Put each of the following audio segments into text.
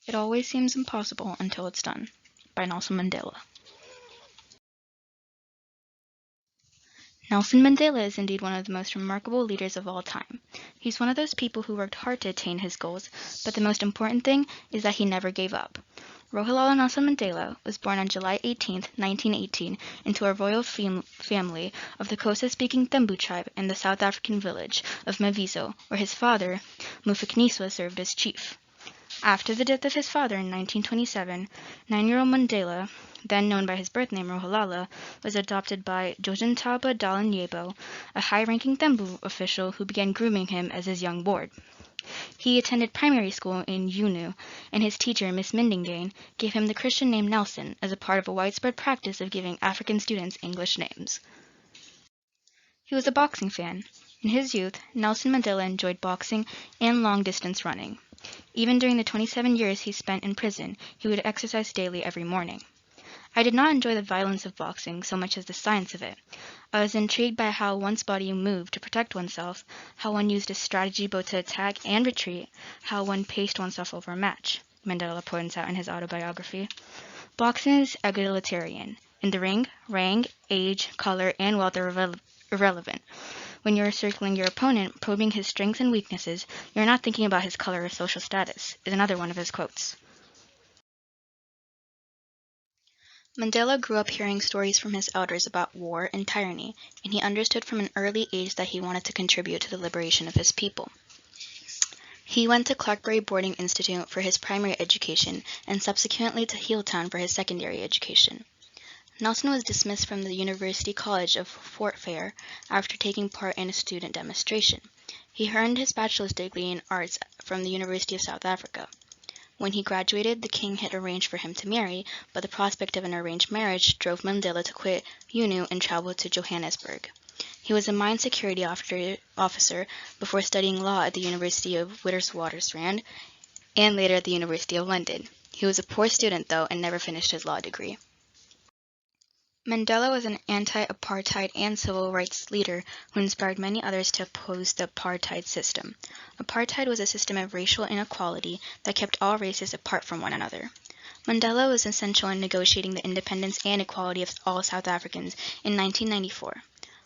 It always seems impossible until it's done, by Nelson Mandela. Nelson Mandela is indeed one of the most remarkable leaders of all time. He's one of those people who worked hard to attain his goals, but the most important thing is that he never gave up. Rolihlahla Nelson Mandela was born on July 18, 1918, into a royal family of the Xhosa-speaking Thembu tribe in the South African village of Maviso, where his father, Mufukniswa, served as chief. After the death of his father in 1927, 9-year-old Mandela, then known by his birth name Rolihlahla, was adopted by Jojintaba Dalanyebo, a high-ranking Thembu official who began grooming him as his young ward. He attended primary school in Unu, and his teacher, Miss Mindingane, gave him the Christian name Nelson as a part of a widespread practice of giving African students English names. He was a boxing fan. In his youth, Nelson Mandela enjoyed boxing and long-distance running. Even during the 27 years he spent in prison, he would exercise daily every morning. I did not enjoy the violence of boxing so much as the science of it. I was intrigued by how one's body moved to protect oneself, how one used a strategy both to attack and retreat, how one paced oneself over a match, Mandela points out in his autobiography. Boxing is egalitarian. In the ring, rank, age, color, and wealth are irrelevant. When you are circling your opponent, probing his strengths and weaknesses, you are not thinking about his color or social status, is another one of his quotes. Mandela grew up hearing stories from his elders about war and tyranny, and he understood from an early age that he wanted to contribute to the liberation of his people. He went to Clarkbury Boarding Institute for his primary education and subsequently to Heeltown for his secondary education. Nelson was dismissed from the University College of Fort Fair after taking part in a student demonstration. He earned his bachelor's degree in arts from the University of South Africa. When he graduated, the king had arranged for him to marry, but the prospect of an arranged marriage drove Mandela to quit UNU and travel to Johannesburg. He was a mine security officer before studying law at the University of Witwatersrand and later at the University of London. He was a poor student, though, and never finished his law degree. Mandela was an anti-apartheid and civil rights leader who inspired many others to oppose the apartheid system. Apartheid was a system of racial inequality that kept all races apart from one another. Mandela was essential in negotiating the independence and equality of all South Africans in 1994.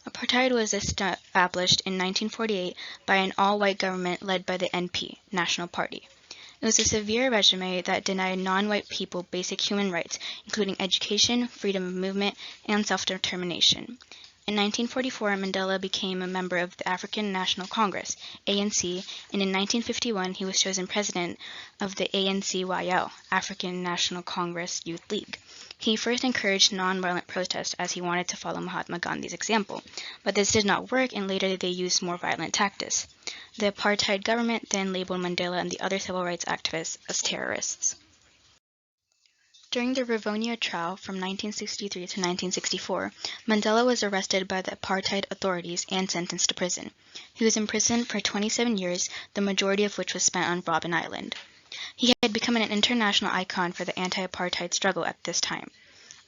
Apartheid was established in 1948 by an all-white government led by the NP, National Party. It was a severe regime that denied non-white people basic human rights, including education, freedom of movement, and self-determination. In 1944, Mandela became a member of the African National Congress, ANC, and in 1951 he was chosen president of the ANCYL, African National Congress Youth League. He first encouraged non-violent protest as he wanted to follow Mahatma Gandhi's example, but this did not work and later they used more violent tactics. The apartheid government then labeled Mandela and the other civil rights activists as terrorists. During the Rivonia trial from 1963 to 1964, Mandela was arrested by the apartheid authorities and sentenced to prison. He was imprisoned for 27 years, the majority of which was spent on Robben Island. He had become an international icon for the anti-apartheid struggle at this time.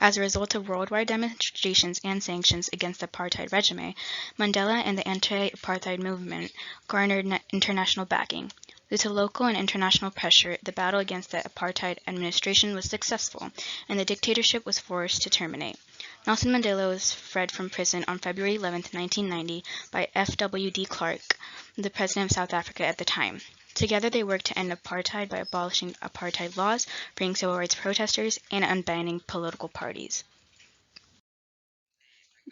As a result of worldwide demonstrations and sanctions against the apartheid regime, Mandela and the anti-apartheid movement garnered international backing. Due to local and international pressure, the battle against the apartheid administration was successful, and the dictatorship was forced to terminate. Nelson Mandela was freed from prison on February 11, 1990, by F.W. de Klerk, the president of South Africa at the time. Together they worked to end apartheid by abolishing apartheid laws, freeing civil rights protesters, and unbanning political parties.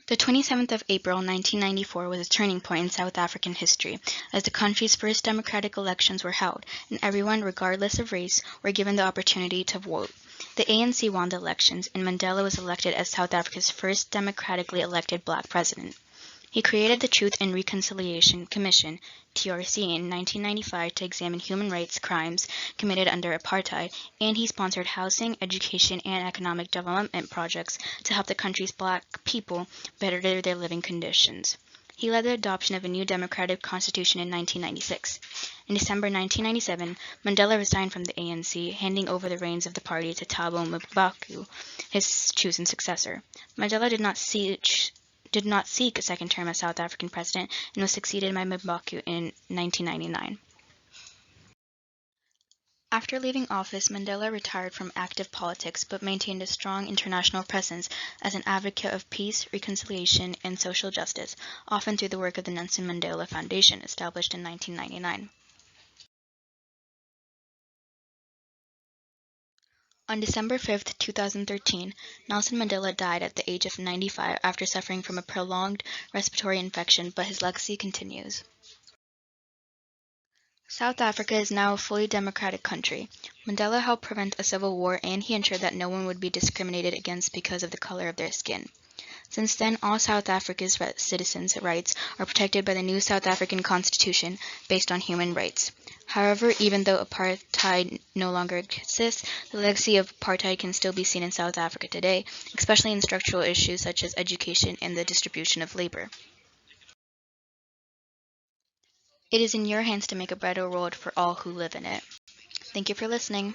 The 27th of April 1994 was a turning point in South African history, as the country's first democratic elections were held, and everyone, regardless of race, were given the opportunity to vote. The ANC won the elections, and Mandela was elected as South Africa's first democratically elected black president. He created the Truth and Reconciliation Commission, TRC, in 1995 to examine human rights crimes committed under apartheid, and he sponsored housing, education, and economic development projects to help the country's black people better their living conditions. He led the adoption of a new democratic constitution in 1996. In December 1997, Mandela resigned from the ANC, handing over the reins of the party to Thabo Mbeki, his chosen successor. Mandela did not seek a second term as South African president and was succeeded by Mbeki in 1999. After leaving office, Mandela retired from active politics but maintained a strong international presence as an advocate of peace, reconciliation, and social justice, often through the work of the Nelson Mandela Foundation, established in 1999. On December 5, 2013, Nelson Mandela died at the age of 95 after suffering from a prolonged respiratory infection, but his legacy continues. South Africa is now a fully democratic country. Mandela helped prevent a civil war and he ensured that no one would be discriminated against because of the color of their skin. Since then, all South Africa's citizens' rights are protected by the new South African Constitution based on human rights. However, even though apartheid no longer exists, the legacy of apartheid can still be seen in South Africa today, especially in structural issues such as education and the distribution of labor. It is in your hands to make a better world for all who live in it. Thank you for listening.